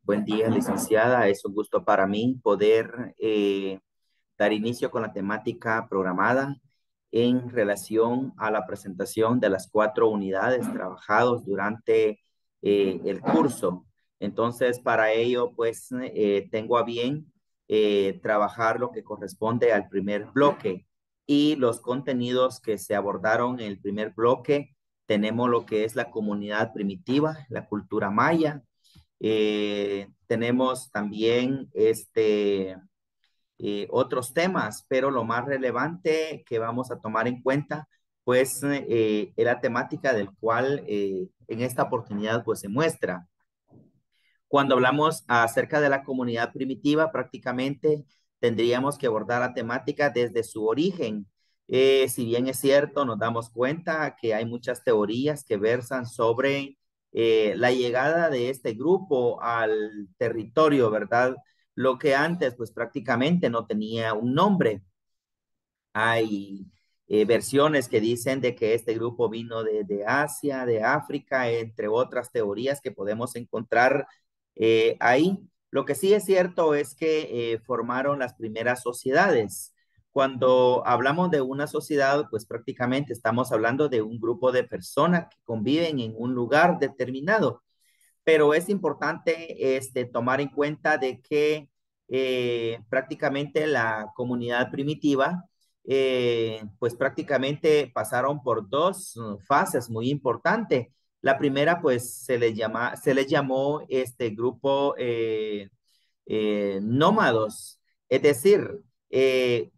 Buen día, licenciada. Es un gusto para mí poder dar inicio con la temática programada en relación a la presentación de las 4 unidades trabajados durante el curso. Entonces, para ello, pues, tengo a bien trabajar lo que corresponde al primer bloque y los contenidos que se abordaron en el primer bloque. Tenemos lo que es la comunidad primitiva, la cultura maya. Tenemos también otros temas, pero lo más relevante que vamos a tomar en cuenta, pues, es la temática del cual en esta oportunidad, pues, se muestra. Cuando hablamos acerca de la comunidad primitiva, prácticamente tendríamos que abordar la temática desde su origen. Si bien es cierto, nos damos cuenta que hay muchas teorías que versan sobre la llegada de este grupo al territorio, ¿verdad? Lo que antes, pues prácticamente no tenía un nombre. Hay versiones que dicen de que este grupo vino de Asia, de África, entre otras teorías que podemos encontrar ahí. Lo que sí es cierto es que formaron las primeras sociedades. Cuando hablamos de una sociedad, pues prácticamente estamos hablando de un grupo de personas que conviven en un lugar determinado, pero es importante tomar en cuenta de que prácticamente la comunidad primitiva, pues prácticamente pasaron por dos fases muy importantes. La primera, pues se les llamó este grupo nómados, es decir,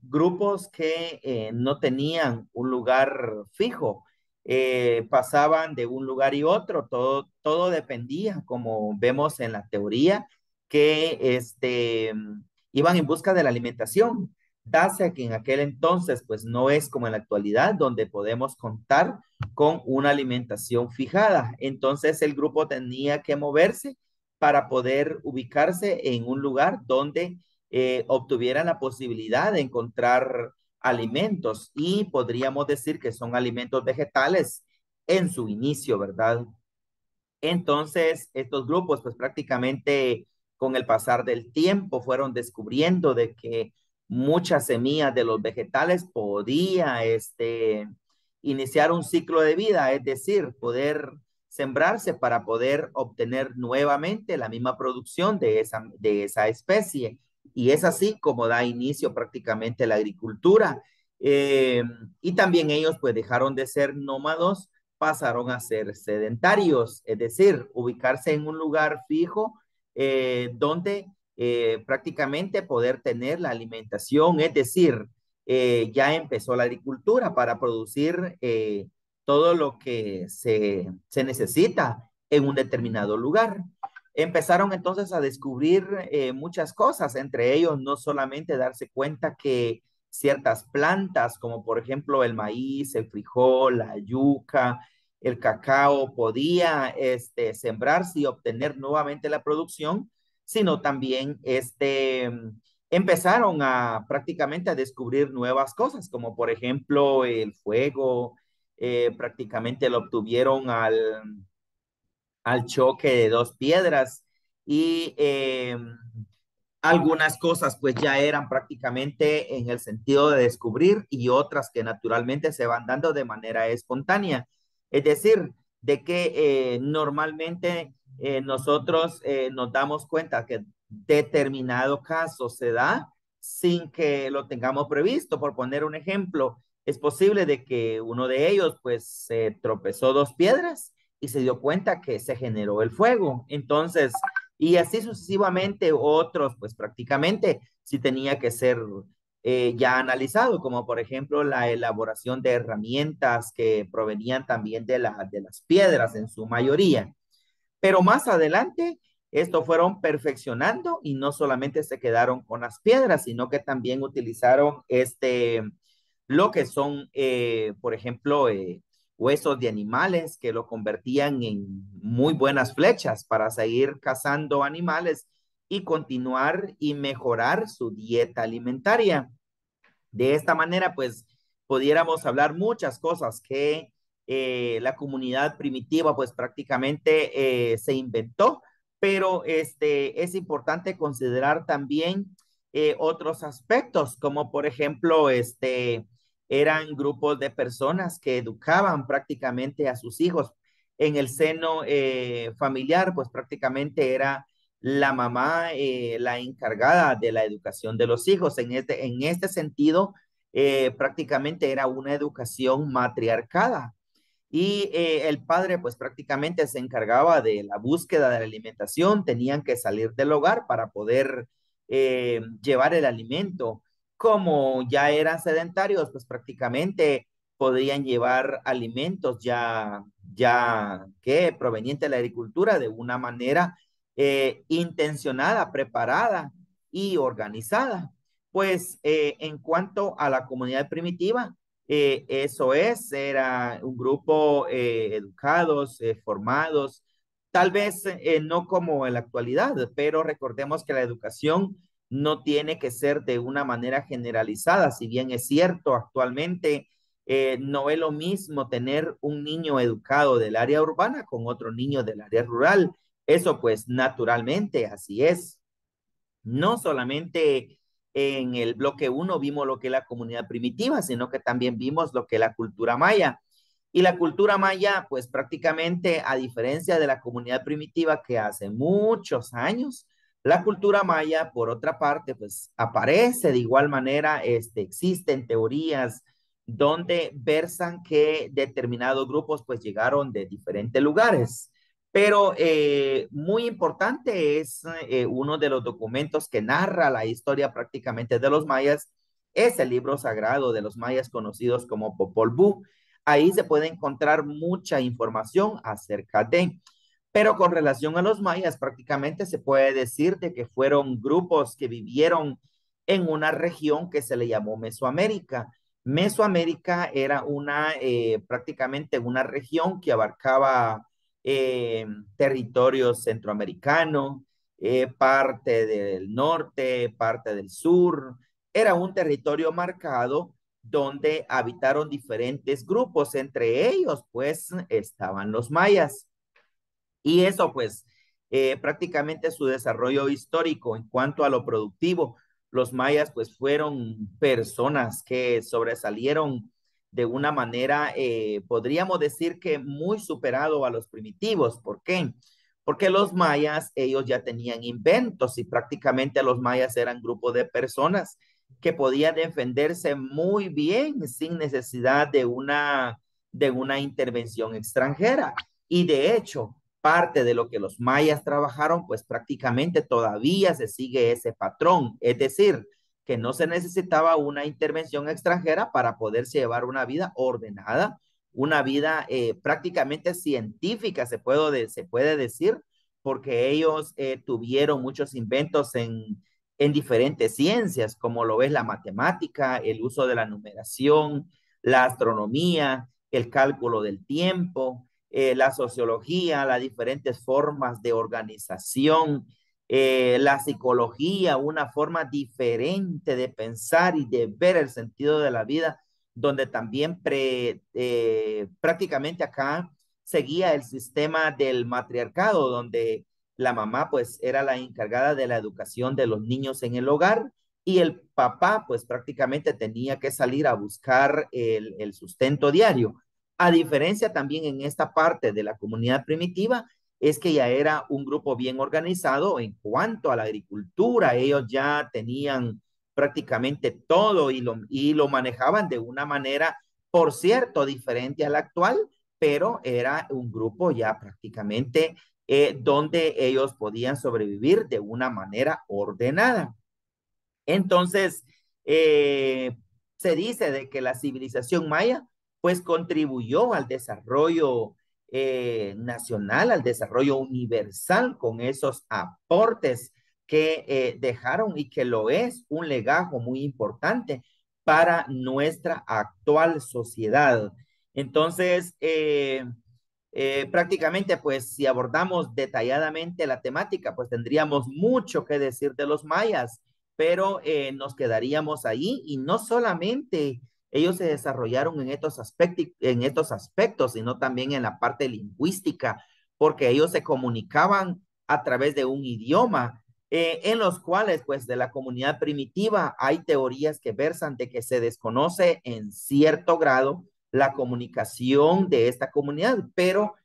grupos que no tenían un lugar fijo, pasaban de un lugar y otro, todo dependía, como vemos en la teoría, que iban en busca de la alimentación. Dase que en aquel entonces, pues no es como en la actualidad, donde podemos contar con una alimentación fijada. Entonces el grupo tenía que moverse para poder ubicarse en un lugar donde obtuvieran la posibilidad de encontrar alimentos y podríamos decir que son alimentos vegetales en su inicio, ¿verdad? Entonces, estos grupos, pues prácticamente con el pasar del tiempo fueron descubriendo de que muchas semillas de los vegetales podía iniciar un ciclo de vida, es decir, poder sembrarse para poder obtener nuevamente la misma producción de esa especie. Y es así como da inicio prácticamente la agricultura. Eh, y también ellos pues dejaron de ser nómados, pasaron a ser sedentarios, es decir, ubicarse en un lugar fijo donde prácticamente poder tener la alimentación, es decir, ya empezó la agricultura para producir todo lo que se necesita en un determinado lugar. Empezaron entonces a descubrir muchas cosas, entre ellos no solamente darse cuenta que ciertas plantas, como por ejemplo el maíz, el frijol, la yuca, el cacao, podía sembrarse y obtener nuevamente la producción, sino también empezaron a prácticamente a descubrir nuevas cosas, como por ejemplo el fuego, prácticamente lo obtuvieron al choque de dos piedras y algunas cosas pues ya eran prácticamente en el sentido de descubrir y otras que naturalmente se van dando de manera espontánea. Es decir, de que normalmente nosotros nos damos cuenta que determinado caso se da sin que lo tengamos previsto. Por poner un ejemplo, es posible de que uno de ellos pues se tropezó dos piedras y se dio cuenta que se generó el fuego. Entonces, y así sucesivamente otros, pues prácticamente sí tenía que ser ya analizado, como por ejemplo la elaboración de herramientas que provenían también de las piedras en su mayoría. Pero más adelante, esto fueron perfeccionando y no solamente se quedaron con las piedras, sino que también utilizaron lo que son, por ejemplo, huesos de animales que lo convertían en muy buenas flechas para seguir cazando animales y continuar y mejorar su dieta alimentaria. De esta manera, pues, pudiéramos hablar muchas cosas que la comunidad primitiva, pues, prácticamente se inventó, pero es importante considerar también otros aspectos, como por ejemplo, eran grupos de personas que educaban prácticamente a sus hijos en el seno familiar, pues prácticamente era la mamá la encargada de la educación de los hijos. En este sentido, prácticamente era una educación matriarcada. Y el padre pues prácticamente se encargaba de la búsqueda de la alimentación, tenían que salir del hogar para poder llevar el alimento. Como ya eran sedentarios, pues prácticamente podían llevar alimentos ya que proveniente de la agricultura de una manera intencionada, preparada y organizada. Pues en cuanto a la comunidad primitiva, eso es, era un grupo educados, formados, tal vez no como en la actualidad, pero recordemos que la educación no tiene que ser de una manera generalizada, si bien es cierto, actualmente no es lo mismo tener un niño educado del área urbana con otro niño del área rural. Eso pues naturalmente así es. No solamente en el bloque uno vimos lo que es la comunidad primitiva, sino que también vimos lo que es la cultura maya. Y la cultura maya, pues prácticamente a diferencia de la comunidad primitiva que hace muchos años, la cultura maya, por otra parte, pues aparece de igual manera, existen teorías donde versan que determinados grupos pues llegaron de diferentes lugares. Pero muy importante es uno de los documentos que narra la historia prácticamente de los mayas, es el libro sagrado de los mayas conocidos como Popol Vuh. Ahí se puede encontrar mucha información acerca de, pero con relación a los mayas, prácticamente se puede decir de que fueron grupos que vivieron en una región que se le llamó Mesoamérica. Mesoamérica era prácticamente una región que abarcaba eh, territorio centroamericano, parte del norte, parte del sur. Era un territorio marcado donde habitaron diferentes grupos, entre ellos pues estaban los mayas. Y eso pues prácticamente su desarrollo histórico en cuanto a lo productivo. Los mayas pues fueron personas que sobresalieron de una manera, podríamos decir que muy superado a los primitivos. ¿Por qué? Porque los mayas, ellos ya tenían inventos y prácticamente los mayas eran grupos de personas que podían defenderse muy bien sin necesidad de una intervención extranjera. Y de hecho, parte de lo que los mayas trabajaron, pues prácticamente todavía se sigue ese patrón, es decir, que no se necesitaba una intervención extranjera para poderse llevar una vida ordenada, una vida prácticamente científica, se puede decir, porque ellos tuvieron muchos inventos en diferentes ciencias, como lo es la matemática, el uso de la numeración, la astronomía, el cálculo del tiempo, la sociología, las diferentes formas de organización, la psicología, una forma diferente de pensar y de ver el sentido de la vida, donde también prácticamente acá seguía el sistema del matriarcado, donde la mamá pues era la encargada de la educación de los niños en el hogar y el papá pues prácticamente tenía que salir a buscar el sustento diario. A diferencia también en esta parte de la comunidad primitiva, es que ya era un grupo bien organizado en cuanto a la agricultura. Ellos ya tenían prácticamente todo y lo manejaban de una manera, por cierto, diferente a la actual, pero era un grupo ya prácticamente donde ellos podían sobrevivir de una manera ordenada. Entonces, eh, se dice de que la civilización maya pues contribuyó al desarrollo nacional, al desarrollo universal con esos aportes que dejaron y que lo es un legajo muy importante para nuestra actual sociedad. Entonces, Prácticamente, pues si abordamos detalladamente la temática, pues tendríamos mucho que decir de los mayas, pero nos quedaríamos ahí y no solamente ellos se desarrollaron en estos aspectos, sino también en la parte lingüística, porque ellos se comunicaban a través de un idioma, en los cuales, pues, de la comunidad primitiva hay teorías que versan de que se desconoce en cierto grado la comunicación de esta comunidad, pero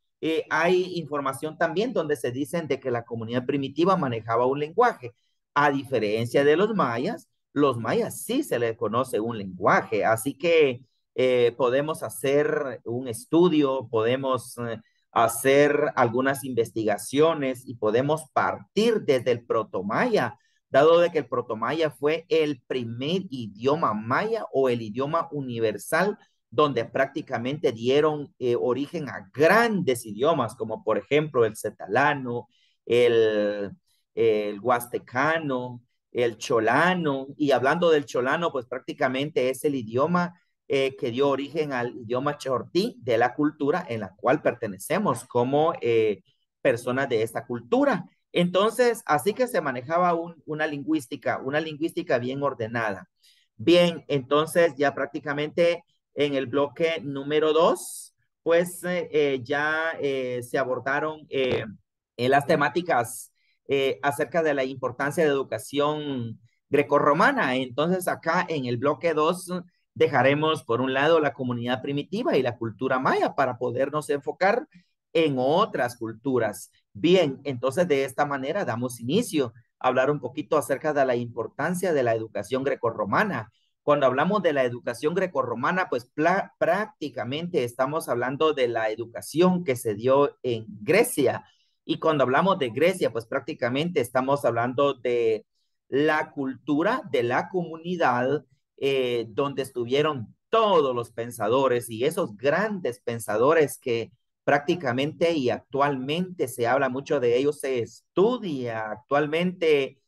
hay información también donde se dicen de que la comunidad primitiva manejaba un lenguaje. A diferencia de los mayas sí se les conoce un lenguaje, así que podemos hacer un estudio, podemos hacer algunas investigaciones y podemos partir desde el protomaya, dado de que el protomaya fue el primer idioma maya o el idioma universal donde prácticamente dieron origen a grandes idiomas, como por ejemplo el cetalano, el, el huastecano, el cholano, y hablando del cholano, pues prácticamente es el idioma que dio origen al idioma chortí de la cultura en la cual pertenecemos como personas de esta cultura. Entonces, así que se manejaba una lingüística bien ordenada. Bien, entonces ya prácticamente en el bloque número 2, pues ya se abordaron las temáticas acerca de la importancia de educación grecorromana. Entonces acá en el bloque 2 dejaremos por un lado la comunidad primitiva y la cultura maya para podernos enfocar en otras culturas. Bien, entonces de esta manera damos inicio a hablar un poquito acerca de la importancia de la educación grecorromana. Cuando hablamos de la educación grecorromana, pues prácticamente estamos hablando de la educación que se dio en Grecia. Y cuando hablamos de Grecia, pues prácticamente estamos hablando de la cultura de la comunidad donde estuvieron todos los pensadores y esos grandes pensadores que prácticamente y actualmente se habla mucho de ellos, se estudia actualmente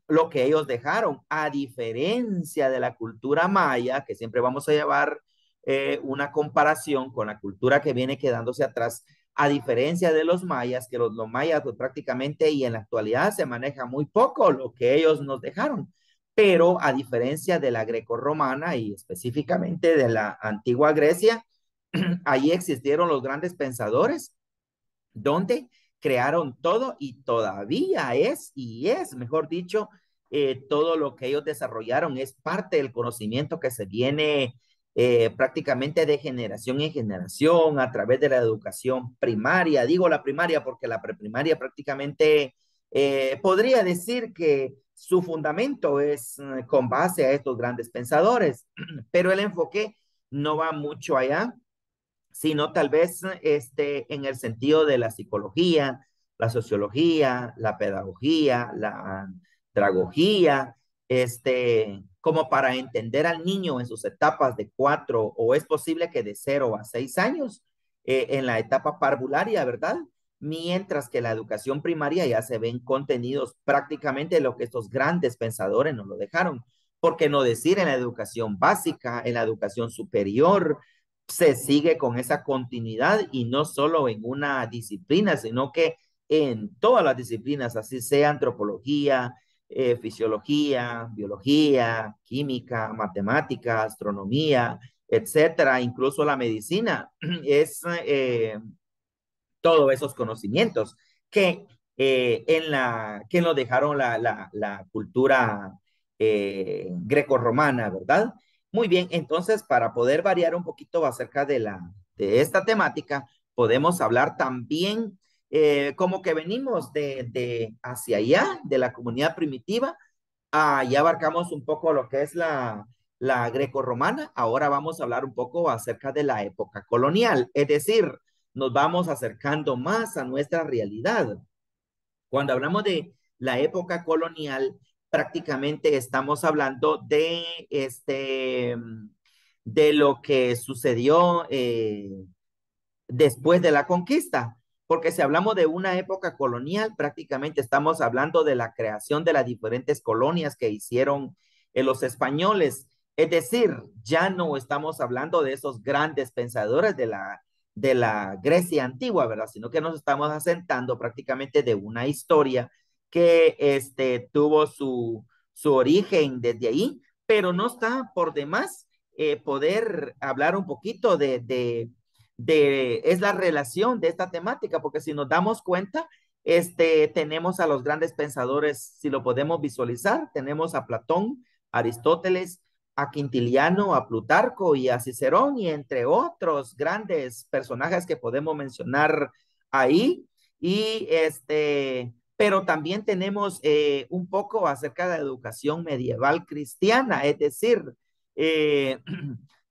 lo que ellos dejaron, a diferencia de la cultura maya, que siempre vamos a llevar una comparación con la cultura que viene quedándose atrás, a diferencia de los mayas, que los mayas pues, prácticamente y en la actualidad se maneja muy poco lo que ellos nos dejaron, pero a diferencia de la grecorromana y específicamente de la antigua Grecia, ahí existieron los grandes pensadores donde crearon todo y todavía mejor dicho, todo lo que ellos desarrollaron es parte del conocimiento que se viene prácticamente de generación en generación a través de la educación primaria. Digo la primaria porque la preprimaria prácticamente podría decir que su fundamento es con base a estos grandes pensadores, pero el enfoque no va mucho allá sino tal vez en el sentido de la psicología, la sociología, la pedagogía, la andragogía, como para entender al niño en sus etapas de 4 o es posible que de 0 a 6 años en la etapa parvularia, ¿verdad? Mientras que la educación primaria ya se ven contenidos prácticamente lo que estos grandes pensadores nos lo dejaron. ¿Por qué no decir en la educación básica, en la educación superior, se sigue con esa continuidad y no solo en una disciplina, sino que en todas las disciplinas, así sea antropología, fisiología, biología, química, matemática, astronomía, etcétera, incluso la medicina, es todos esos conocimientos que, que nos dejaron la cultura grecorromana, ¿verdad? Muy bien, entonces para poder variar un poquito acerca de esta temática, podemos hablar también como que venimos de hacia allá, de la comunidad primitiva, ya abarcamos un poco lo que es la grecorromana, ahora vamos a hablar un poco acerca de la época colonial, es decir, nos vamos acercando más a nuestra realidad. Cuando hablamos de la época colonial, prácticamente estamos hablando de lo que sucedió después de la conquista, porque si hablamos de una época colonial, prácticamente estamos hablando de la creación de las diferentes colonias que hicieron los españoles. Es decir, ya no estamos hablando de esos grandes pensadores de la Grecia antigua, ¿verdad? Sino que nos estamos asentando prácticamente de una historia que tuvo su origen desde ahí, pero no está por demás poder hablar un poquito es la relación de esta temática, porque si nos damos cuenta, tenemos a los grandes pensadores, si lo podemos visualizar, tenemos a Platón, Aristóteles, a Quintiliano, a Plutarco y a Cicerón, y entre otros grandes personajes que podemos mencionar ahí. Y pero también tenemos un poco acerca de la educación medieval cristiana, es decir, eh,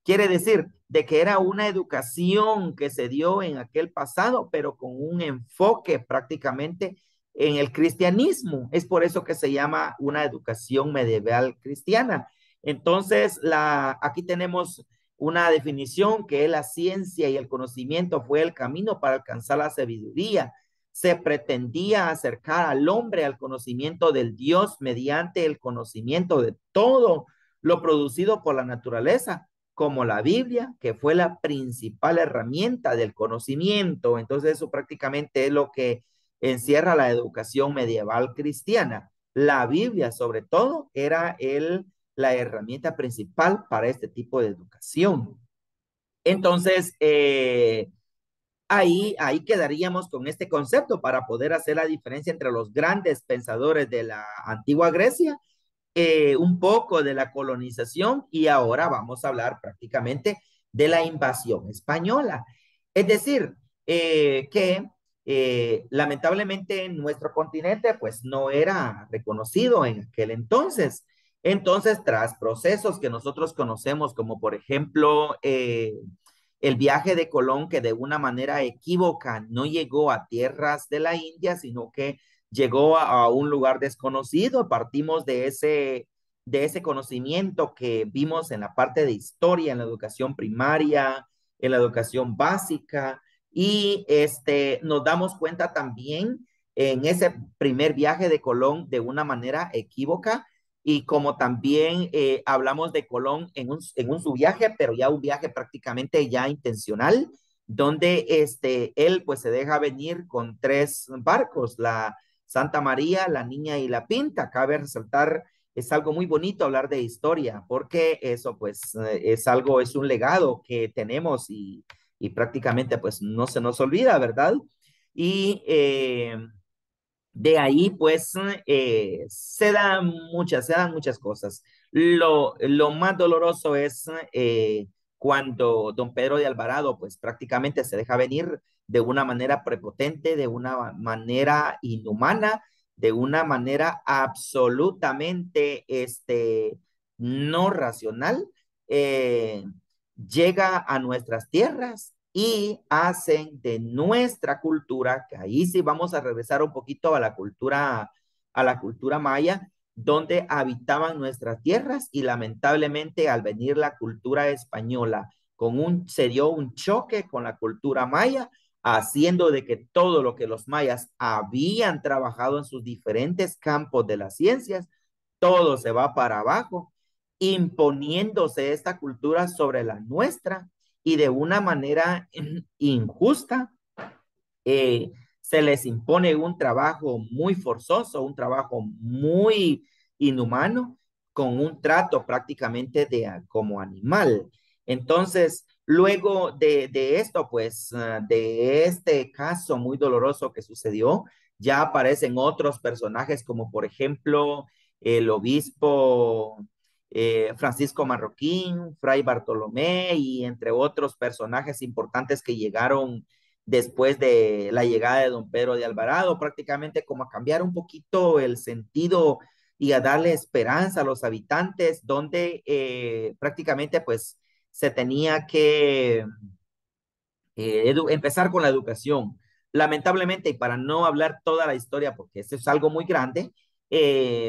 quiere decir de que era una educación que se dio en aquel pasado, pero con un enfoque prácticamente en el cristianismo. Es por eso que se llama una educación medieval cristiana. Entonces, aquí tenemos una definición que es la ciencia y el conocimiento fue el camino para alcanzar la sabiduría. Se pretendía acercar al hombre al conocimiento del Dios mediante el conocimiento de todo lo producido por la naturaleza, como la Biblia, que fue la principal herramienta del conocimiento. Entonces, eso prácticamente es lo que encierra la educación medieval cristiana. La Biblia, sobre todo, era la herramienta principal para este tipo de educación. Entonces, ahí quedaríamos con este concepto para poder hacer la diferencia entre los grandes pensadores de la antigua Grecia, un poco de la colonización y ahora vamos a hablar prácticamente de la invasión española. Es decir, que lamentablemente en nuestro continente pues no era reconocido en aquel entonces. Entonces, tras procesos que nosotros conocemos como por ejemplo el viaje de Colón, que de una manera equívoca no llegó a tierras de la India, sino que llegó a un lugar desconocido. Partimos de ese conocimiento que vimos en la parte de historia, en la educación primaria, en la educación básica, y nos damos cuenta también en ese primer viaje de Colón de una manera equívoca, y como también hablamos de Colón en un su viaje, pero ya un viaje prácticamente ya intencional, donde él pues se deja venir con tres barcos, la Santa María, la Niña y la Pinta. Cabe resaltar, es algo muy bonito hablar de historia, porque eso pues es un legado que tenemos y prácticamente pues no se nos olvida, ¿verdad? Y de ahí, pues, se dan muchas cosas. Lo más doloroso es cuando don Pedro de Alvarado, pues, prácticamente se deja venir de una manera prepotente, de una manera inhumana, de una manera absolutamente, no racional. eh, Llega a nuestras tierras y hacen de nuestra cultura, que ahí sí vamos a regresar un poquito a la cultura maya, donde habitaban nuestras tierras, y lamentablemente al venir la cultura española se dio un choque con la cultura maya, haciendo de que todo lo que los mayas habían trabajado en sus diferentes campos de las ciencias, todo se va para abajo, imponiéndose esta cultura sobre la nuestra, y de una manera injusta se les impone un trabajo muy forzoso, un trabajo muy inhumano, con un trato prácticamente como animal. Entonces, luego de esto, pues, de este caso muy doloroso que sucedió, ya aparecen otros personajes como por ejemplo el obispo Francisco Marroquín, Fray Bartolomé y entre otros personajes importantes que llegaron después de la llegada de don Pedro de Alvarado, prácticamente como a cambiar un poquito el sentido y a darle esperanza a los habitantes, donde prácticamente pues se tenía que empezar con la educación. Lamentablemente, y para no hablar toda la historia, porque eso es algo muy grande,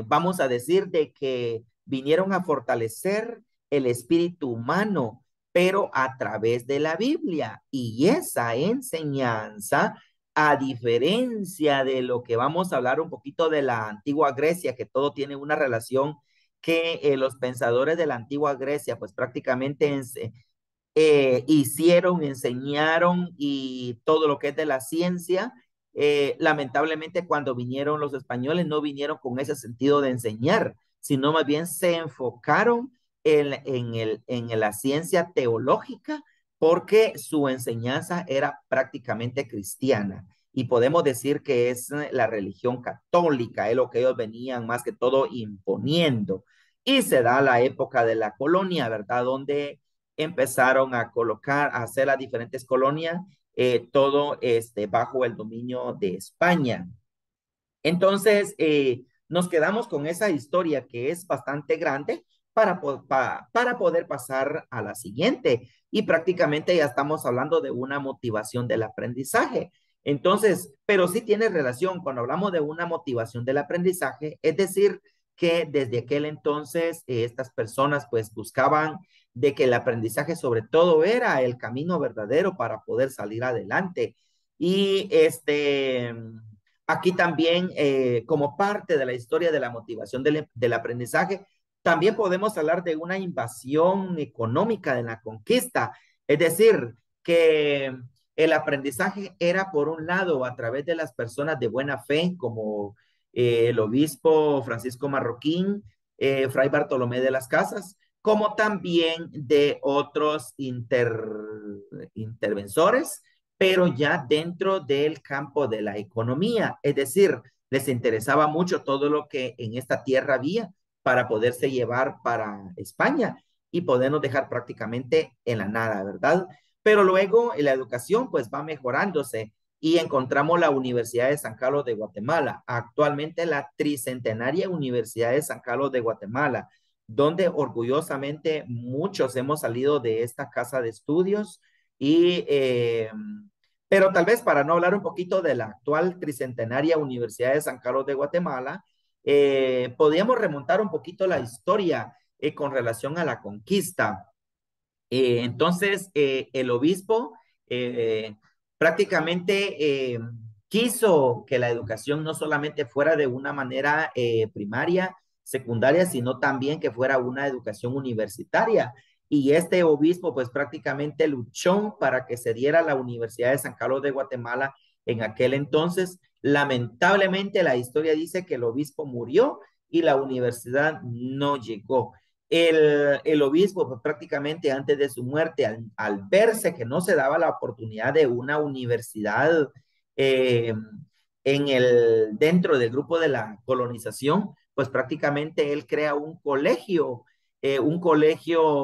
vamos a decir de que vinieron a fortalecer el espíritu humano, pero a través de la Biblia. Y esa enseñanza, a diferencia de lo que vamos a hablar un poquito de la antigua Grecia, que todo tiene una relación, que los pensadores de la antigua Grecia, pues prácticamente hicieron, enseñaron y todo lo que es de la ciencia. Lamentablemente cuando vinieron los españoles no vinieron con ese sentido de enseñar, sino más bien se enfocaron en la ciencia teológica porque su enseñanza era prácticamente cristiana. Y podemos decir que es la religión católica, es lo que ellos venían más que todo imponiendo. Y se da la época de la colonia, ¿verdad? Donde empezaron a colocar, a hacer las diferentes colonias, todo bajo el dominio de España. Entonces, nos quedamos con esa historia que es bastante grande para poder pasar a la siguiente. Y prácticamente ya estamos hablando de una motivación del aprendizaje. Entonces, pero sí tiene relación cuando hablamos de una motivación del aprendizaje, es decir, que desde aquel entonces estas personas pues buscaban de que el aprendizaje sobre todo era el camino verdadero para poder salir adelante. Y aquí también, como parte de la historia de la motivación del aprendizaje, también podemos hablar de una invasión económica en la conquista. Es decir, que el aprendizaje era, por un lado, a través de las personas de buena fe, como el obispo Francisco Marroquín, Fray Bartolomé de las Casas, como también de otros intervensores, pero ya dentro del campo de la economía. Es decir, les interesaba mucho todo lo que en esta tierra había para poderse llevar para España y podernos dejar prácticamente en la nada, ¿verdad? Pero luego la educación pues va mejorándose y encontramos la Universidad de San Carlos de Guatemala, actualmente la tricentenaria Universidad de San Carlos de Guatemala, donde orgullosamente muchos hemos salido de esta casa de estudios y pero tal vez para no hablar un poquito de la actual tricentenaria Universidad de San Carlos de Guatemala, podríamos remontar un poquito la historia con relación a la conquista. Entonces, el obispo eh, prácticamente quiso que la educación no solamente fuera de una manera primaria, secundaria, sino también que fuera una educación universitaria. Y este obispo, pues prácticamente luchó para que se diera la Universidad de San Carlos de Guatemala en aquel entonces. Lamentablemente, la historia dice que el obispo murió y la universidad no llegó. El obispo pues, prácticamente antes de su muerte, al verse que no se daba la oportunidad de una universidad eh, dentro del grupo de la colonización, pues prácticamente él crea un colegio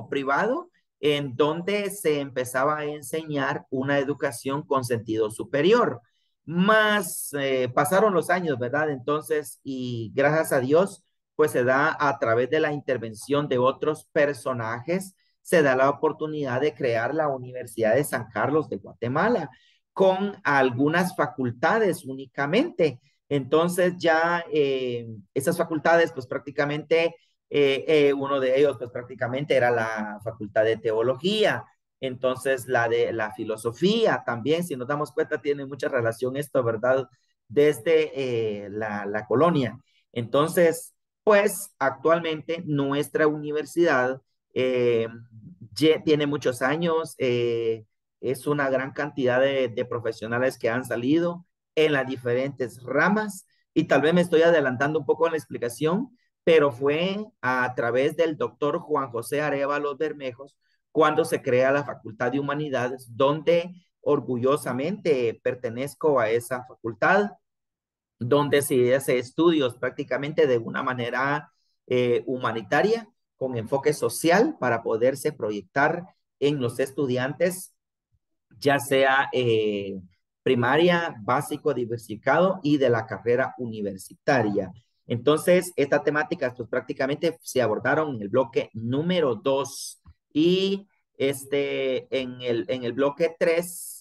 privado en donde se empezaba a enseñar una educación con sentido superior. Más pasaron los años, ¿verdad? Entonces, y gracias a Dios, pues se da a través de la intervención de otros personajes, se da la oportunidad de crear la Universidad de San Carlos de Guatemala con algunas facultades únicamente. Entonces ya esas facultades, pues prácticamente, uno de ellos, pues prácticamente era la facultad de teología, entonces la de la filosofía también, si nos damos cuenta, tiene mucha relación esto, ¿verdad? Desde la colonia. Entonces, pues actualmente nuestra universidad eh, tiene muchos años, es una gran cantidad de profesionales que han salido en las diferentes ramas y tal vez me estoy adelantando un poco en la explicación, pero fue a través del doctor Juan José Arévalo Bermejos cuando se crea la Facultad de Humanidades, donde orgullosamente pertenezco a esa facultad donde se hace estudios prácticamente de una manera humanitaria, con enfoque social, para poderse proyectar en los estudiantes, ya sea primaria, básico, diversificado y de la carrera universitaria. Entonces, estas temáticas pues prácticamente se abordaron en el bloque número 2 y en el bloque 3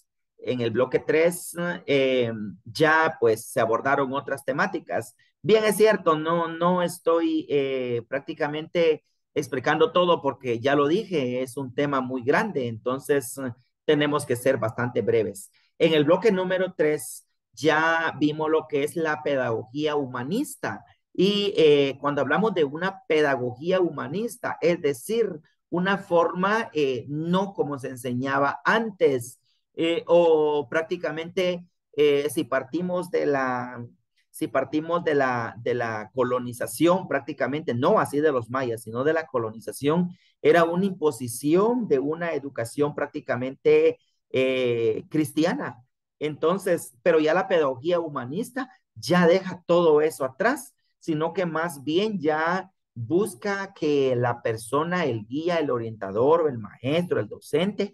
ya pues se abordaron otras temáticas. Bien, es cierto, no estoy prácticamente explicando todo porque ya lo dije, es un tema muy grande, entonces tenemos que ser bastante breves. En el bloque número 3 ya vimos lo que es la pedagogía humanista y cuando hablamos de una pedagogía humanista, es decir, una forma no como se enseñaba antes, o prácticamente si partimos de la, si partimos de la colonización, prácticamente, no así de los mayas, sino de la colonización, era una imposición de una educación prácticamente cristiana. Entonces, pero ya la pedagogía humanista ya deja todo eso atrás, sino que más bien ya busca que la persona, el guía, el orientador, el maestro, el docente,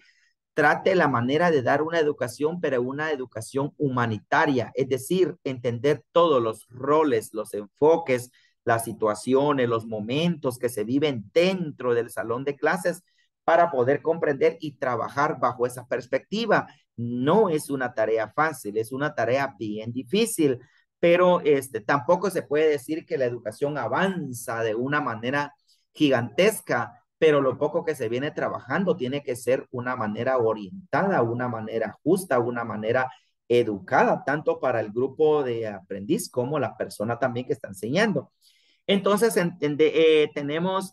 trate la manera de dar una educación, pero una educación humanitaria, es decir, entender todos los roles, los enfoques, las situaciones, los momentos que se viven dentro del salón de clases para poder comprender y trabajar bajo esa perspectiva. No es una tarea fácil, es una tarea bien difícil, pero tampoco se puede decir que la educación avanza de una manera gigantesca, pero lo poco que se viene trabajando tiene que ser una manera orientada, una manera justa, una manera educada, tanto para el grupo de aprendiz como la persona también que está enseñando. Entonces, tenemos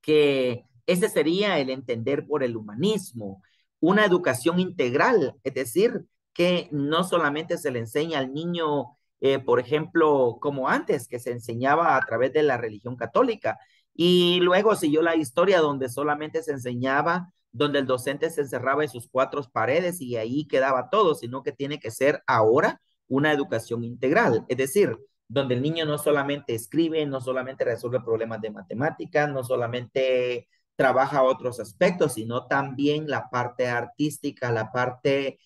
que ese sería el entender por el humanismo, una educación integral, es decir, que no solamente se le enseña al niño, por ejemplo, como antes, que se enseñaba a través de la religión católica, y luego siguió la historia donde solamente se enseñaba, donde el docente se encerraba en sus cuatro paredes y ahí quedaba todo, sino que tiene que ser ahora una educación integral, es decir, donde el niño no solamente escribe, no solamente resuelve problemas de matemáticas, no solamente trabaja otros aspectos, sino también la parte artística, la parte,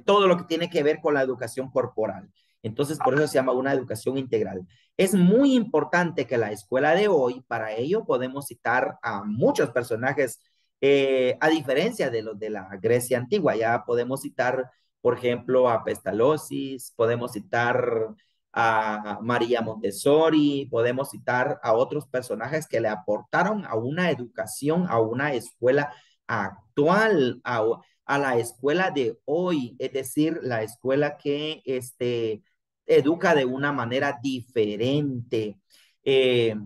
todo lo que tiene que ver con la educación corporal. Entonces, por eso se llama una educación integral. Es muy importante que la escuela de hoy, para ello podemos citar a muchos personajes, a diferencia de los de la Grecia antigua, ya podemos citar, por ejemplo, a Pestalozzi, podemos citar a María Montessori, podemos citar a otros personajes que le aportaron a una educación, a una escuela actual, a la escuela de hoy, es decir, la escuela que educa de una manera diferente.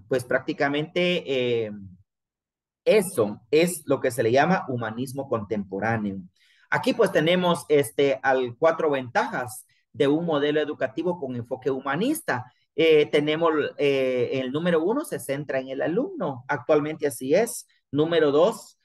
Pues prácticamente eso es lo que se le llama humanismo contemporáneo. Aquí pues tenemos cuatro ventajas de un modelo educativo con enfoque humanista. Tenemos el número uno, se centra en el alumno. Actualmente así es. Número dos,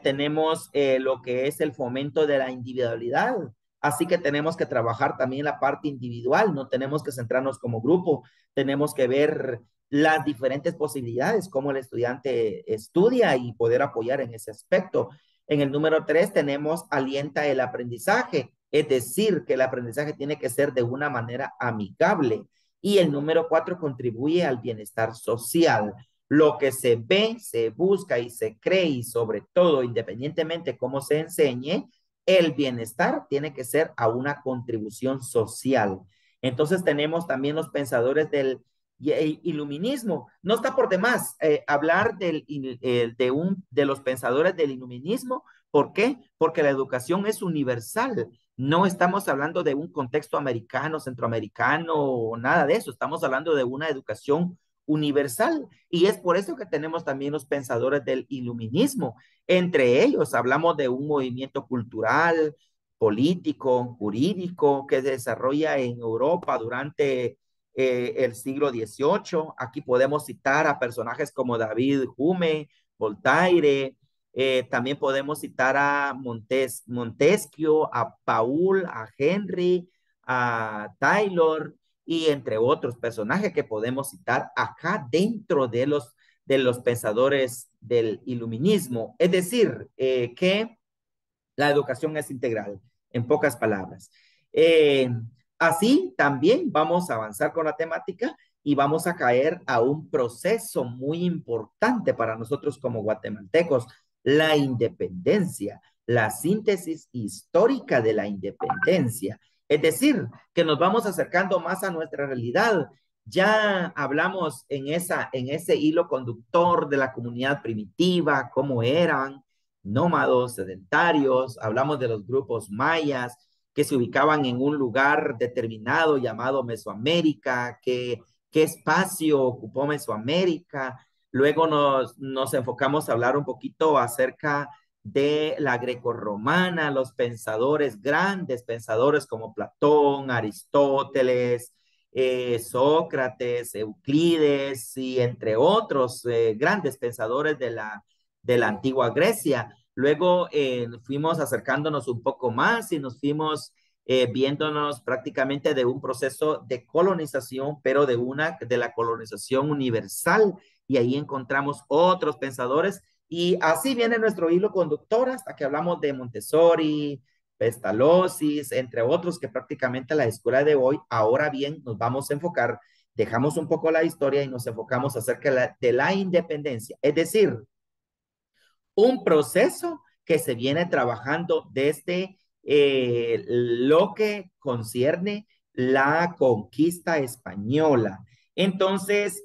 tenemos lo que es el fomento de la individualidad. Así que tenemos que trabajar también la parte individual, no tenemos que centrarnos como grupo, tenemos que ver las diferentes posibilidades, cómo el estudiante estudia y poder apoyar en ese aspecto. En el número tres tenemos alienta el aprendizaje, es decir, que el aprendizaje tiene que ser de una manera amigable. Y el número cuatro contribuye al bienestar social. Lo que se ve, se busca y se cree y sobre todo, independientemente cómo se enseñe, el bienestar tiene que ser a una contribución social. Entonces tenemos también los pensadores del iluminismo. No está por demás hablar de los pensadores del iluminismo. ¿Por qué? Porque la educación es universal. No estamos hablando de un contexto americano, centroamericano o nada de eso. Estamos hablando de una educación universal. Y es por eso que tenemos también los pensadores del iluminismo. Entre ellos hablamos de un movimiento cultural, político, jurídico que se desarrolla en Europa durante el siglo XVIII. Aquí podemos citar a personajes como David Hume, Voltaire, también podemos citar a Montesquieu, a Paul, a Henry, a Taylor y entre otros personajes que podemos citar acá dentro de los pensadores del iluminismo. Es decir, que la educación es integral, en pocas palabras. Eh, Así también vamos a avanzar con la temática y vamos a caer a un proceso muy importante para nosotros como guatemaltecos, la independencia, la síntesis histórica de la independencia. Es decir, que nos vamos acercando más a nuestra realidad. Ya hablamos en ese hilo conductor de la comunidad primitiva, cómo eran, nómados, sedentarios, hablamos de los grupos mayas que se ubicaban en un lugar determinado llamado Mesoamérica, qué espacio ocupó Mesoamérica, Luego nos enfocamos a hablar un poquito acerca de la grecorromana, los pensadores, grandes pensadores como Platón, Aristóteles, Sócrates, Euclides y entre otros grandes pensadores de la antigua Grecia. Luego fuimos acercándonos un poco más y nos fuimos viéndonos prácticamente de un proceso de colonización, pero de la colonización universal. Y ahí encontramos otros pensadores y así viene nuestro hilo conductor hasta que hablamos de Montessori, Pestalozzi, entre otros que prácticamente la escuela de hoy, ahora bien, nos vamos a enfocar, dejamos un poco la historia y nos enfocamos acerca de la independencia, es decir, un proceso que se viene trabajando desde lo que concierne la conquista española. Entonces,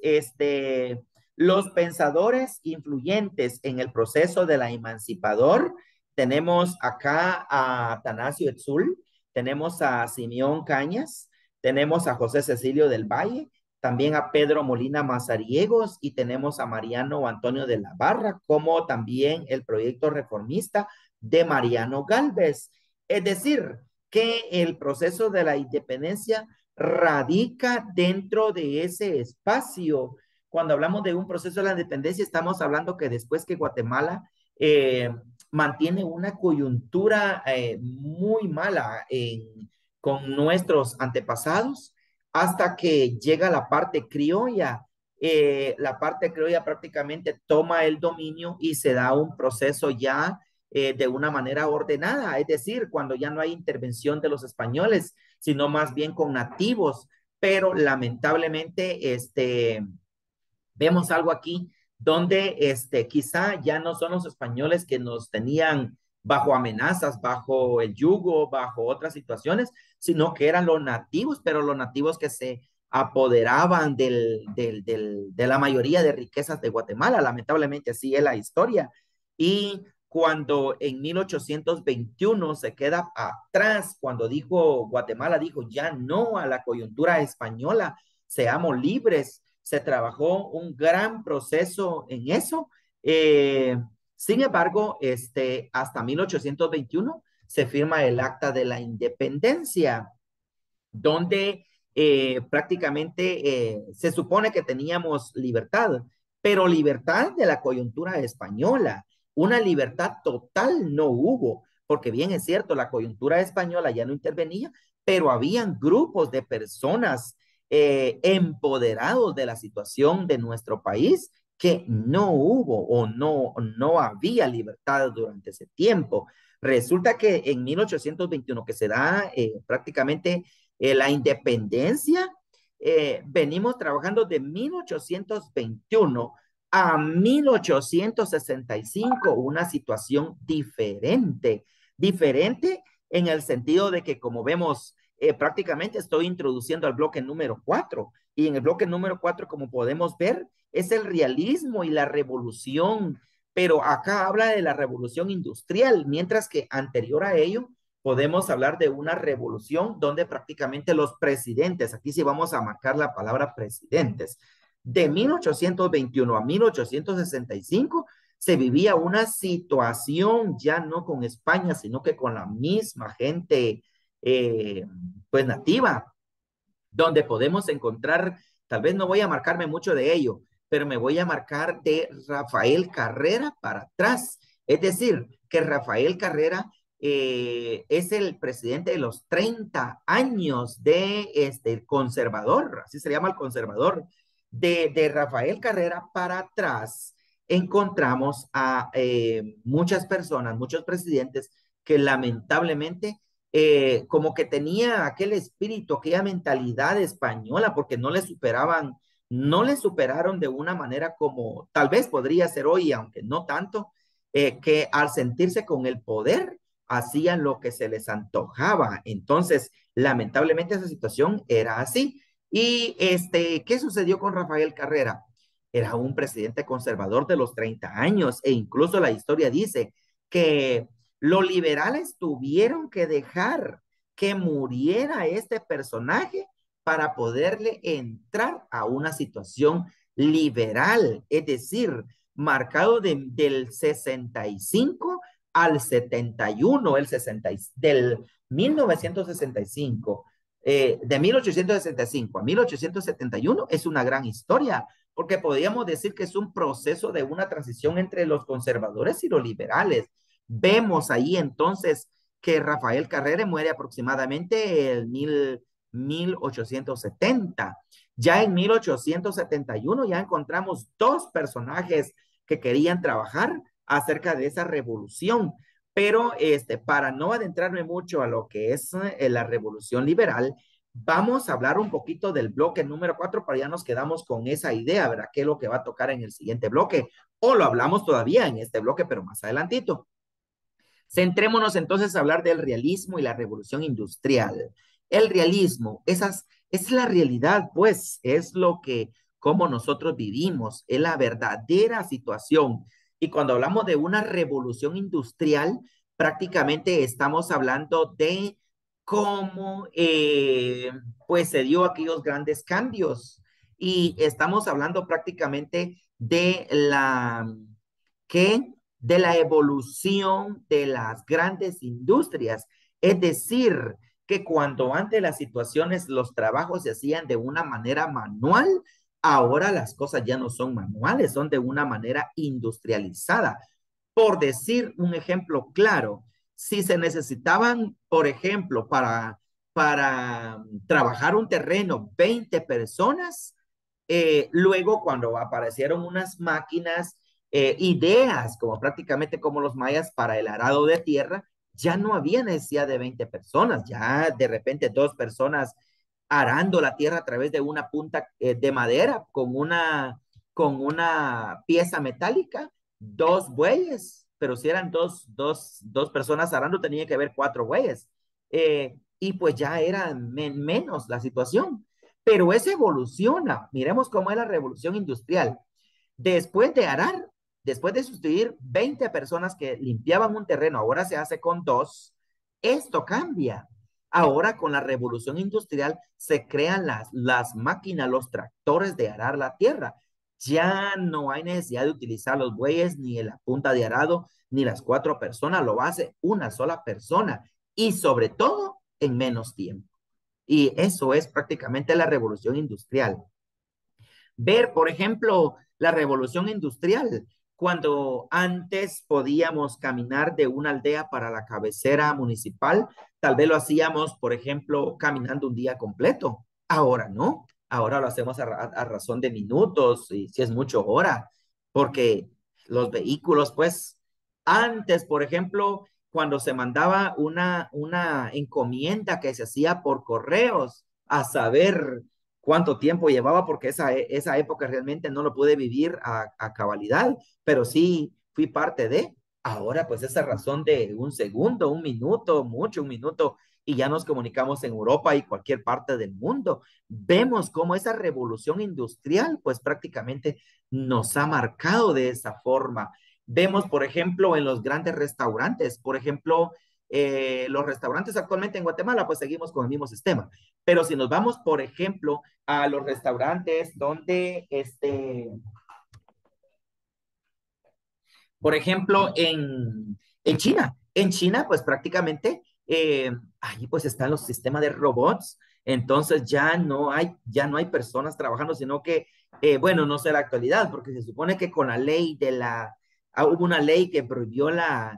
los pensadores influyentes en el proceso de la emancipador, tenemos acá a Atanasio Etzul, tenemos a Simeón Cañas, tenemos a José Cecilio del Valle, también a Pedro Molina Mazariegos y tenemos a Mariano Antonio de la Barra, como también el proyecto reformista de Mariano Galvez. Es decir, que el proceso de la independencia radica dentro de ese espacio. Cuando hablamos de un proceso de la independencia, estamos hablando que después que Guatemala mantiene una coyuntura muy mala con nuestros antepasados, hasta que llega la parte criolla. La parte criolla prácticamente toma el dominio y se da un proceso ya de una manera ordenada, es decir, cuando ya no hay intervención de los españoles, sino más bien con nativos, pero lamentablemente vemos algo aquí donde quizá ya no son los españoles que nos tenían bajo amenazas, bajo el yugo, bajo otras situaciones, sino que eran los nativos, pero los nativos que se apoderaban de la mayoría de riquezas de Guatemala. Lamentablemente así es la historia. Y cuando en 1821 se queda atrás, cuando Guatemala dijo ya no a la coyuntura española, seamos libres, se trabajó un gran proceso en eso. Eh, Sin embargo, hasta 1821 se firma el Acta de la Independencia, donde prácticamente se supone que teníamos libertad, pero libertad de la coyuntura española. Una libertad total no hubo, porque bien es cierto, la coyuntura española ya no intervenía, pero habían grupos de personas empoderados de la situación de nuestro país que no hubo o no había libertad durante ese tiempo. Resulta que en 1821, que se da prácticamente la independencia, venimos trabajando de 1821 a 1865, una situación diferente, diferente en el sentido de que como vemos, prácticamente estoy introduciendo al bloque número 4 y en el bloque número 4 como podemos ver, es el realismo y la revolución, pero acá habla de la revolución industrial, mientras que anterior a ello podemos hablar de una revolución donde prácticamente los presidentes, aquí sí vamos a marcar la palabra presidentes, de 1821 a 1865 se vivía una situación ya no con España, sino que con la misma gente eh, pues nativa, donde podemos encontrar, tal vez no voy a marcarme mucho de ello, pero me voy a marcar de Rafael Carrera para atrás. Es decir, que Rafael Carrera es el presidente de los 30 años de este conservador, así se llama el conservador, de Rafael Carrera para atrás. Encontramos a muchas personas, muchos presidentes que lamentablemente como que tenía aquel espíritu, aquella mentalidad española, porque no le superaron de una manera como tal vez podría ser hoy, aunque no tanto, que al sentirse con el poder hacían lo que se les antojaba. Entonces, lamentablemente esa situación era así. Y ¿qué sucedió con Rafael Carrera? Era un presidente conservador de los 30 años e incluso la historia dice que los liberales tuvieron que dejar que muriera este personaje para poderle entrar a una situación liberal, es decir, marcado del 65 al 71, del 1965, de 1865 a 1871 es una gran historia, porque podríamos decir que es un proceso de una transición entre los conservadores y los liberales. Vemos ahí entonces que Rafael Carrere muere aproximadamente en 1870. Ya en 1871 ya encontramos dos personajes que querían trabajar acerca de esa revolución. Pero para no adentrarme mucho a lo que es la revolución liberal, vamos a hablar un poquito del bloque número 4 para ya nos quedamos con esa idea, ¿verdad? ¿Qué es lo que va a tocar en el siguiente bloque? O lo hablamos todavía en este bloque, pero más adelantito. Centrémonos entonces a hablar del realismo y la revolución industrial. El realismo, es la realidad, pues, es lo que, como nosotros vivimos, es la verdadera situación. Y cuando hablamos de una revolución industrial, prácticamente estamos hablando de cómo, pues, se dio aquellos grandes cambios. Y estamos hablando prácticamente de que de la evolución de las grandes industrias. Es decir, que cuando antes las situaciones, los trabajos se hacían de una manera manual, ahora las cosas ya no son manuales, son de una manera industrializada. Por decir un ejemplo claro, si se necesitaban, por ejemplo, para trabajar un terreno 20 personas, luego cuando aparecieron unas máquinas, ideas, como prácticamente como los mayas para el arado de tierra, ya no había necesidad de 20 personas, ya de repente dos personas arando la tierra a través de una punta de madera con una pieza metálica, dos bueyes, pero si eran dos personas arando, tenía que haber cuatro bueyes. Y pues ya era menos la situación. Pero eso evoluciona. Miremos cómo es la revolución industrial. Después de arar, después de sustituir 20 personas que limpiaban un terreno, ahora se hace con dos, esto cambia. Ahora con la revolución industrial se crean las máquinas, los tractores de arar la tierra. Ya no hay necesidad de utilizar los bueyes, ni la punta de arado, ni las cuatro personas, lo hace una sola persona y sobre todo en menos tiempo. Y eso es prácticamente la revolución industrial. Ver, por ejemplo, la revolución industrial, cuando antes podíamos caminar de una aldea para la cabecera municipal, tal vez lo hacíamos, por ejemplo, caminando un día completo. Ahora no, ahora lo hacemos a razón de minutos y si es mucho hora, porque los vehículos, pues, antes, por ejemplo, cuando se mandaba una encomienda que se hacía por correos, a saber cuánto tiempo llevaba, porque esa época realmente no lo pude vivir a cabalidad, pero sí fui parte de. Ahora, pues esa razón de un segundo, un minuto, mucho, un minuto, y ya nos comunicamos en Europa y cualquier parte del mundo. Vemos cómo esa revolución industrial, pues prácticamente nos ha marcado de esa forma. Vemos, por ejemplo, en los grandes restaurantes, por ejemplo, los restaurantes actualmente en Guatemala, pues seguimos con el mismo sistema. Pero si nos vamos, por ejemplo, a los restaurantes donde, por ejemplo, en China, pues prácticamente, ahí pues están los sistemas de robots, entonces ya no hay personas trabajando, sino que, bueno, no sé la actualidad, porque se supone que con la ley hubo una ley que prohibió la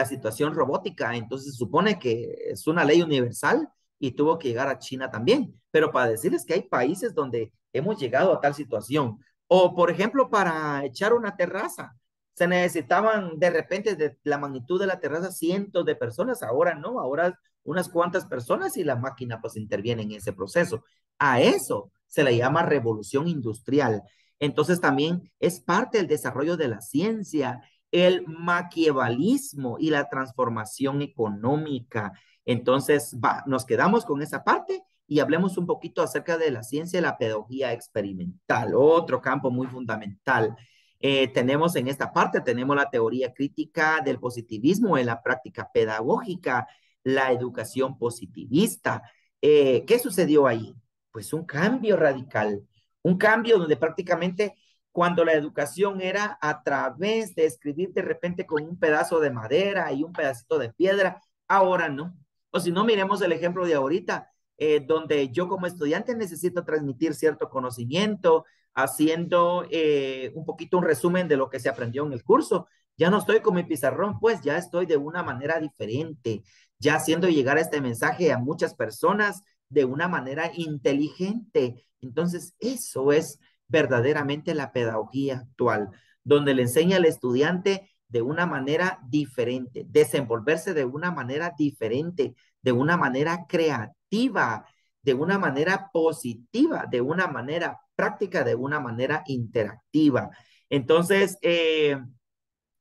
situación robótica, entonces se supone que es una ley universal y tuvo que llegar a China también, pero para decirles que hay países donde hemos llegado a tal situación, o por ejemplo, para echar una terraza, se necesitaban de repente de la magnitud de la terraza cientos de personas, ahora no, ahora unas cuantas personas y la máquina pues interviene en ese proceso. A eso se le llama revolución industrial. Entonces también es parte del desarrollo de la ciencia, el maquiavelismo y la transformación económica. Entonces, nos quedamos con esa parte y hablemos un poquito acerca de la ciencia y la pedagogía experimental, otro campo muy fundamental. Tenemos en esta parte, tenemos la teoría crítica del positivismo en la práctica pedagógica, la educación positivista. ¿Qué sucedió ahí? Pues un cambio radical, un cambio donde prácticamente cuando la educación era a través de escribir de repente con un pedazo de madera y un pedacito de piedra, ahora no. O si no, miremos el ejemplo de ahorita, donde yo como estudiante necesito transmitir cierto conocimiento, haciendo un poquito un resumen de lo que se aprendió en el curso. Ya no estoy con mi pizarrón, pues ya estoy de una manera diferente, ya haciendo llegar este mensaje a muchas personas de una manera inteligente. Entonces, eso es verdaderamente la pedagogía actual, donde le enseña al estudiante de una manera diferente, desenvolverse de una manera diferente, de una manera creativa, de una manera positiva, de una manera práctica, de una manera interactiva. Entonces,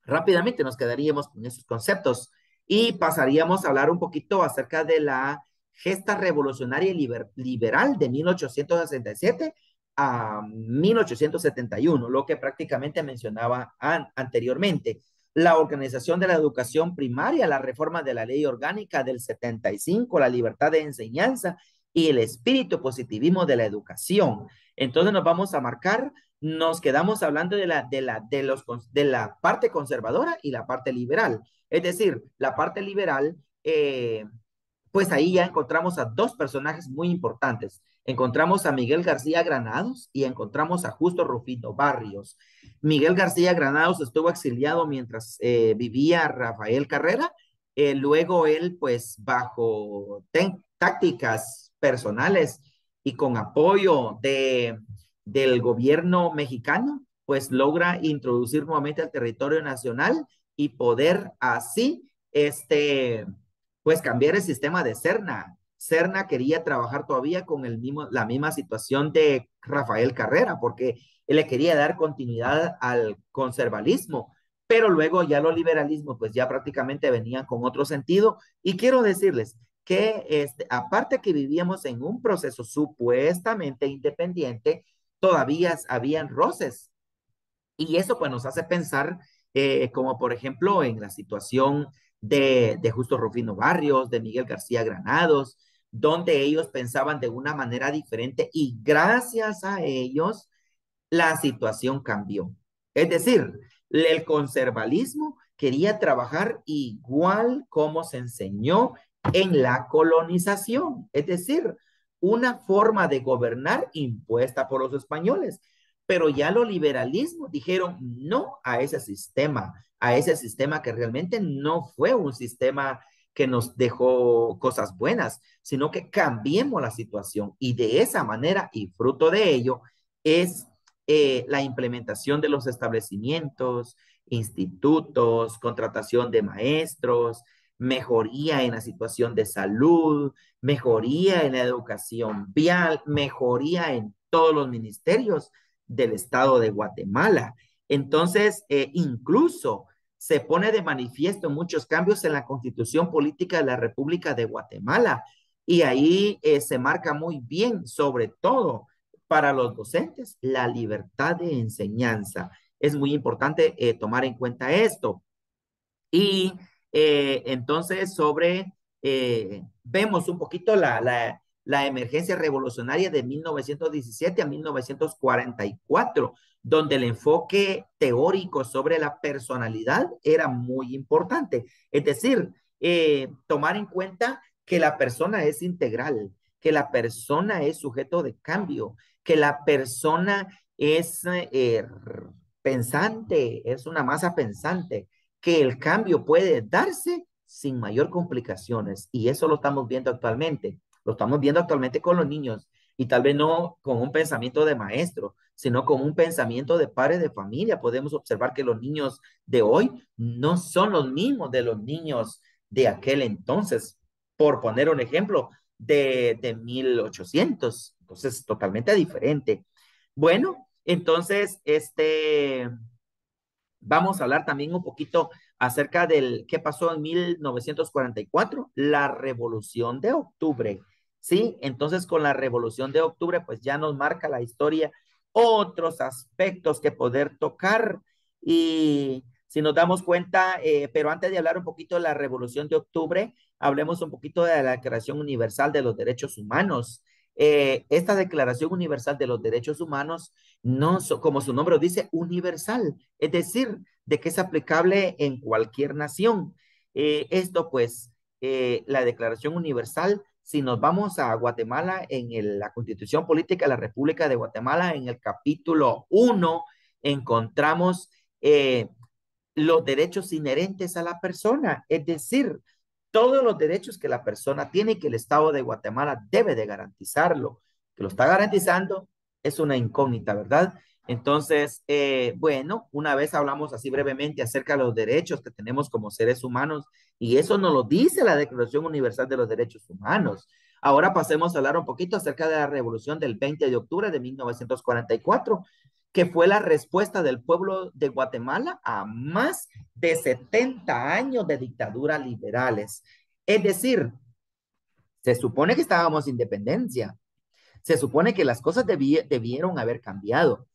rápidamente nos quedaríamos con esos conceptos y pasaríamos a hablar un poquito acerca de la gesta revolucionaria y liberal de 1867 a 1871, lo que prácticamente mencionaba anteriormente. La organización de la educación primaria, la reforma de la ley orgánica del 75, la libertad de enseñanza y el espíritu positivismo de la educación. Entonces nos vamos a marcar, nos quedamos hablando de la parte conservadora y la parte liberal. Es decir, la parte liberal, pues ahí ya encontramos a dos personajes muy importantes. Encontramos a Miguel García Granados y encontramos a Justo Rufino Barrios. Miguel García Granados estuvo exiliado mientras vivía Rafael Carrera. Luego él, pues bajo tácticas personales y con apoyo del gobierno mexicano, pues logra introducir nuevamente al territorio nacional y poder así, pues cambiar el sistema de Serna. Serna quería trabajar todavía con la misma situación de Rafael Carrera, porque él le quería dar continuidad al conservalismo, pero luego ya los liberalismos pues ya prácticamente venían con otro sentido. Y quiero decirles que aparte que vivíamos en un proceso supuestamente independiente, todavía habían roces. Y eso pues nos hace pensar, como por ejemplo en la situación de Justo Rufino Barrios, de Miguel García Granados, donde ellos pensaban de una manera diferente y gracias a ellos la situación cambió. Es decir, el conservalismo quería trabajar igual como se enseñó en la colonización, es decir, una forma de gobernar impuesta por los españoles. Pero ya los liberalismos dijeron no a ese sistema que realmente no fue un sistema que nos dejó cosas buenas, sino que cambiemos la situación. Y de esa manera, y fruto de ello, es la implementación de los establecimientos, institutos, contratación de maestros, mejoría en la situación de salud, mejoría en la educación vial, mejoría en todos los ministerios del Estado de Guatemala. Entonces, incluso se pone de manifiesto muchos cambios en la constitución política de la República de Guatemala y ahí se marca muy bien, sobre todo para los docentes, la libertad de enseñanza. Es muy importante tomar en cuenta esto. Y entonces vemos un poquito la emergencia revolucionaria de 1917 a 1944, donde el enfoque teórico sobre la personalidad era muy importante. Es decir, tomar en cuenta que la persona es integral, que la persona es sujeto de cambio, que la persona es pensante, es una masa pensante, que el cambio puede darse sin mayor complicaciones. Y eso lo estamos viendo actualmente. Lo estamos viendo actualmente con los niños. Y tal vez no con un pensamiento de maestro, sino con un pensamiento de padre de familia. Podemos observar que los niños de hoy no son los mismos de los niños de aquel entonces. Por poner un ejemplo, de 1800. Entonces, totalmente diferente. Bueno, entonces, vamos a hablar también un poquito acerca del qué pasó en 1944, la Revolución de Octubre. ¿Sí? Entonces, con la Revolución de Octubre, pues ya nos marca la historia otros aspectos que poder tocar. Y si nos damos cuenta, pero antes de hablar un poquito de la Revolución de Octubre, hablemos un poquito de la Declaración Universal de los Derechos Humanos. esta Declaración Universal de los Derechos Humanos, no como su nombre lo dice, universal, es decir, de que es aplicable en cualquier nación. Esto pues, la Declaración Universal, si nos vamos a Guatemala, la Constitución Política de la República de Guatemala, en el capítulo 1, encontramos los derechos inherentes a la persona, es decir, todos los derechos que la persona tiene y que el Estado de Guatemala debe de garantizarlo. Que lo está garantizando es una incógnita, ¿verdad? Entonces, bueno, una vez hablamos así brevemente acerca de los derechos que tenemos como seres humanos y eso nos lo dice la Declaración Universal de los Derechos Humanos. Ahora pasemos a hablar un poquito acerca de la revolución del 20 de octubre de 1944, que fue la respuesta del pueblo de Guatemala a más de 70 años de dictadura liberales. Es decir, se supone que estábamos en independencia, se supone que las cosas debieron haber cambiado,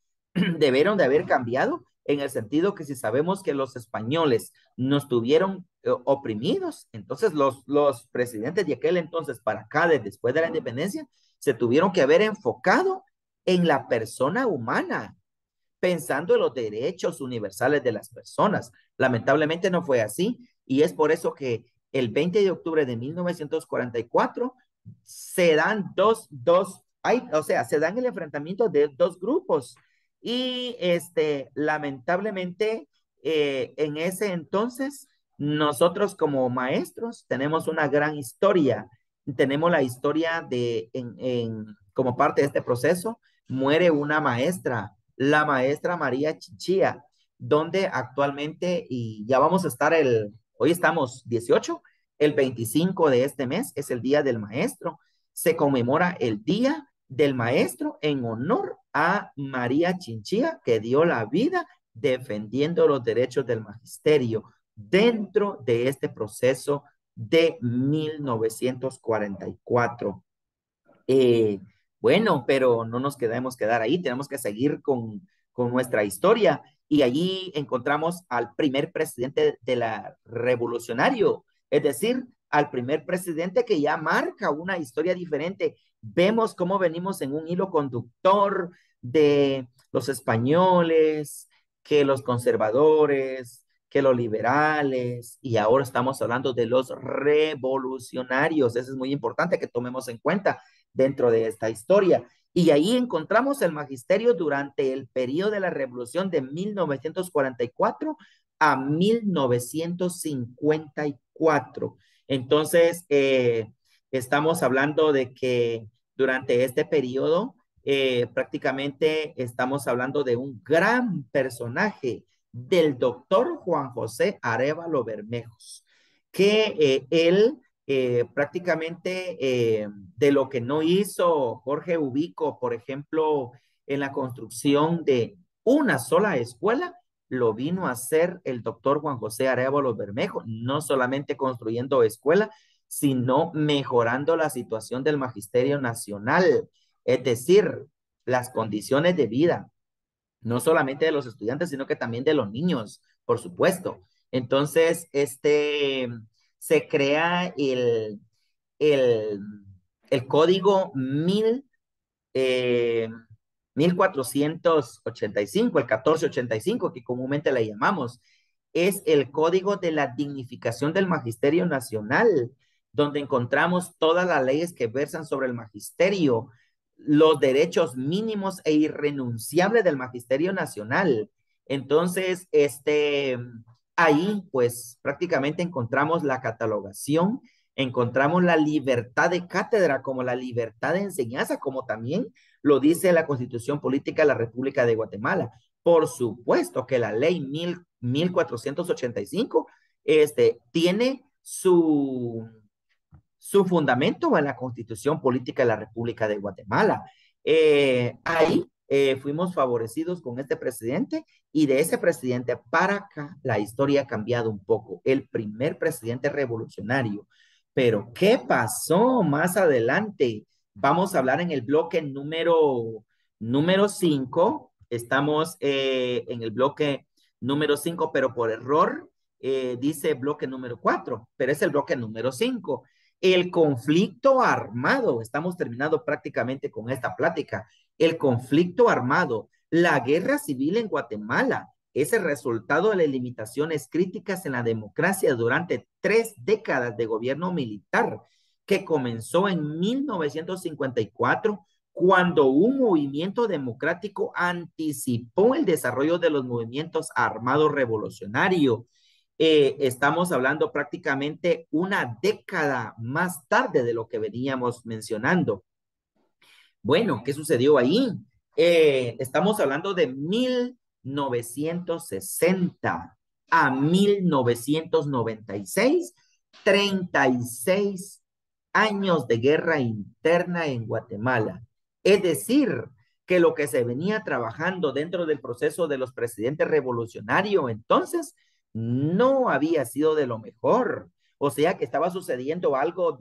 debieron de haber cambiado en el sentido que si sabemos que los españoles nos tuvieron oprimidos, entonces los presidentes de aquel entonces para acá, después de la independencia, se tuvieron que haber enfocado en la persona humana, pensando en los derechos universales de las personas. Lamentablemente no fue así y es por eso que el 20 de octubre de 1944 se dan o sea, se dan el enfrentamiento de dos grupos y lamentablemente en ese entonces nosotros como maestros tenemos una gran historia, tenemos la historia como parte de este proceso, muere una maestra, la maestra María Chichía, donde actualmente, y ya vamos a estar hoy estamos 18, el 25 de este mes es el Día del Maestro, se conmemora el Día del Maestro en honor a María Chinchilla, que dio la vida defendiendo los derechos del magisterio dentro de este proceso de 1944. Eh, bueno, pero no nos quedamos quedar ahí, tenemos que seguir con nuestra historia. Y allí encontramos al primer presidente de la revolucionario, es decir, al primer presidente que ya marca una historia diferente. Vemos cómo venimos en un hilo conductor de los españoles, que los conservadores, que los liberales, y ahora estamos hablando de los revolucionarios. Eso es muy importante que tomemos en cuenta dentro de esta historia. Y ahí encontramos el magisterio durante el periodo de la revolución de 1944 a 1954. Entonces, estamos hablando de que durante este periodo prácticamente estamos hablando de un gran personaje del doctor Juan José Arévalo Bermejos, que él prácticamente de lo que no hizo Jorge Ubico, por ejemplo, en la construcción de una sola escuela, lo vino a hacer el doctor Juan José Arévalo Bermejo, no solamente construyendo escuela, sino mejorando la situación del magisterio nacional, es decir, las condiciones de vida, no solamente de los estudiantes, sino que también de los niños, por supuesto. Entonces, se crea el, el código 1485, el 1485, que comúnmente le llamamos, es el código de la dignificación del magisterio nacional, donde encontramos todas las leyes que versan sobre el magisterio, los derechos mínimos e irrenunciables del magisterio nacional. Entonces, ahí pues prácticamente encontramos la catalogación, encontramos la libertad de cátedra como la libertad de enseñanza, como también lo dice la Constitución Política de la República de Guatemala. Por supuesto que la ley 1485 tiene su fundamento en la Constitución Política de la República de Guatemala. Ahí fuimos favorecidos con este presidente y de ese presidente para acá la historia ha cambiado un poco. El primer presidente revolucionario. Pero, ¿qué pasó más adelante? Vamos a hablar en el bloque número 5. Estamos en el bloque número 5, pero por error dice bloque número 4, pero es el bloque número 5. El conflicto armado, estamos terminando prácticamente con esta plática, el conflicto armado, la guerra civil en Guatemala, es el resultado de las limitaciones críticas en la democracia durante 3 décadas de gobierno militar, que comenzó en 1954, cuando un movimiento democrático anticipó el desarrollo de los movimientos armados revolucionarios. Estamos hablando prácticamente una década más tarde de lo que veníamos mencionando. Bueno, ¿qué sucedió ahí? Estamos hablando de 1960 a 1996, 36 años de guerra interna en Guatemala. Es decir, que lo que se venía trabajando dentro del proceso de los presidentes revolucionarios entonces no había sido de lo mejor. O sea que estaba sucediendo algo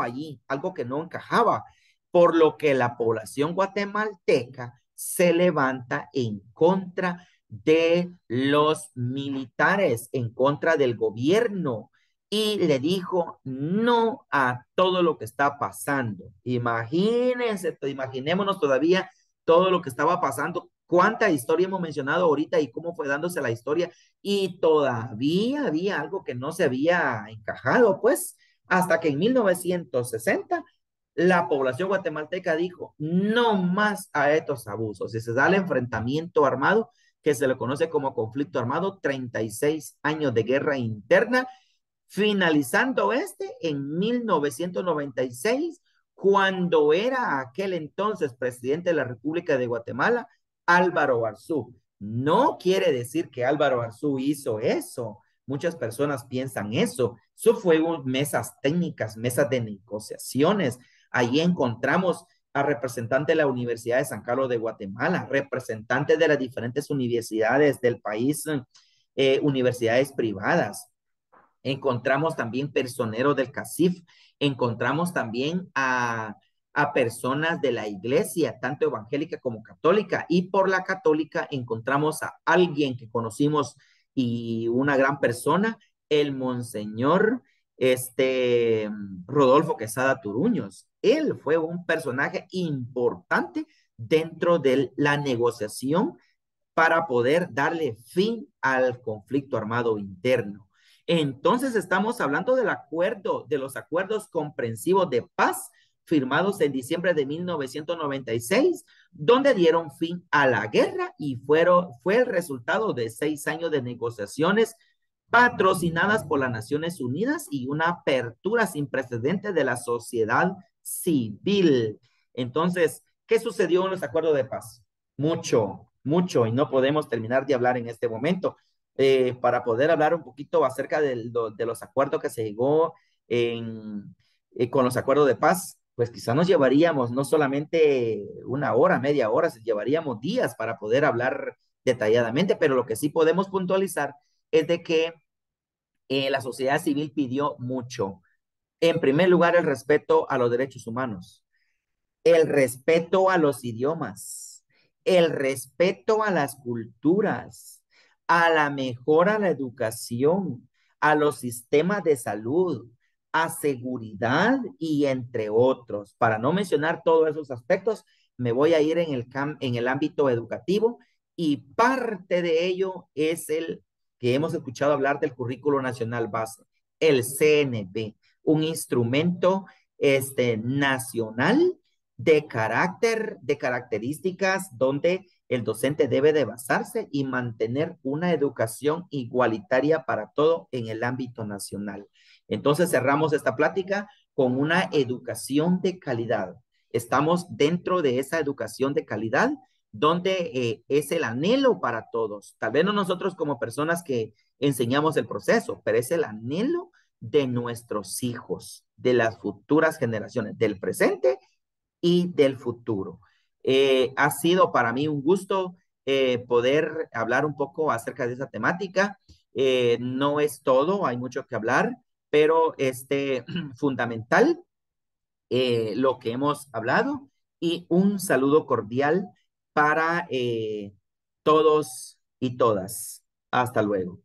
allí, algo que no encajaba, por lo que la población guatemalteca se levanta en contra de los militares, en contra del gobierno, y le dijo no a todo lo que está pasando. Imagínense, imaginémonos todavía todo lo que estaba pasando, cuánta historia hemos mencionado ahorita y cómo fue dándose la historia, y todavía había algo que no se había encajado, pues, hasta que en 1960 la población guatemalteca dijo no más a estos abusos y se da el enfrentamiento armado que se le conoce como conflicto armado, 36 años de guerra interna, finalizando en 1996, cuando era aquel entonces presidente de la República de Guatemala, Álvaro Arzú. No quiere decir que Álvaro Arzú hizo eso. Muchas personas piensan eso. Eso fue mesas técnicas, mesas de negociaciones. Ahí encontramos a representantes de la Universidad de San Carlos de Guatemala, representantes de las diferentes universidades del país, universidades privadas. Encontramos también personeros del CACIF, encontramos también a personas de la iglesia, tanto evangélica como católica, y por la católica encontramos a alguien que conocimos y una gran persona, el monseñor Rodolfo Quesada Turuños. Él fue un personaje importante dentro de la negociación para poder darle fin al conflicto armado interno. Entonces estamos hablando del acuerdo, de los acuerdos comprensivos de paz firmados en diciembre de 1996, donde dieron fin a la guerra y fue el resultado de 6 años de negociaciones patrocinadas por las Naciones Unidas y una apertura sin precedentes de la sociedad civil. Entonces, ¿qué sucedió en los acuerdos de paz? Mucho, mucho, y no podemos terminar de hablar en este momento. Para poder hablar un poquito acerca de los acuerdos que se llegó con los acuerdos de paz, pues quizá nos llevaríamos no solamente una hora, media hora, llevaríamos días para poder hablar detalladamente, pero lo que sí podemos puntualizar es de que la sociedad civil pidió mucho. En primer lugar, el respeto a los derechos humanos, el respeto a los idiomas, el respeto a las culturas, a la mejora a la educación, a los sistemas de salud, a seguridad y entre otros. Para no mencionar todos esos aspectos, me voy a ir en el ámbito educativo, y parte de ello es el que hemos escuchado hablar del Currículo Nacional Base, el CNB, un instrumento nacional de características donde el docente debe de basarse y mantener una educación igualitaria para todo en el ámbito nacional. Entonces cerramos esta plática con una educación de calidad. Estamos dentro de esa educación de calidad donde es el anhelo para todos. Tal vez no nosotros como personas que enseñamos el proceso, pero es el anhelo de nuestros hijos, de las futuras generaciones, del presente y del futuro. Ha sido para mí un gusto poder hablar un poco acerca de esa temática. No es todo, hay mucho que hablar, pero fundamental lo que hemos hablado, y un saludo cordial para todos y todas. Hasta luego.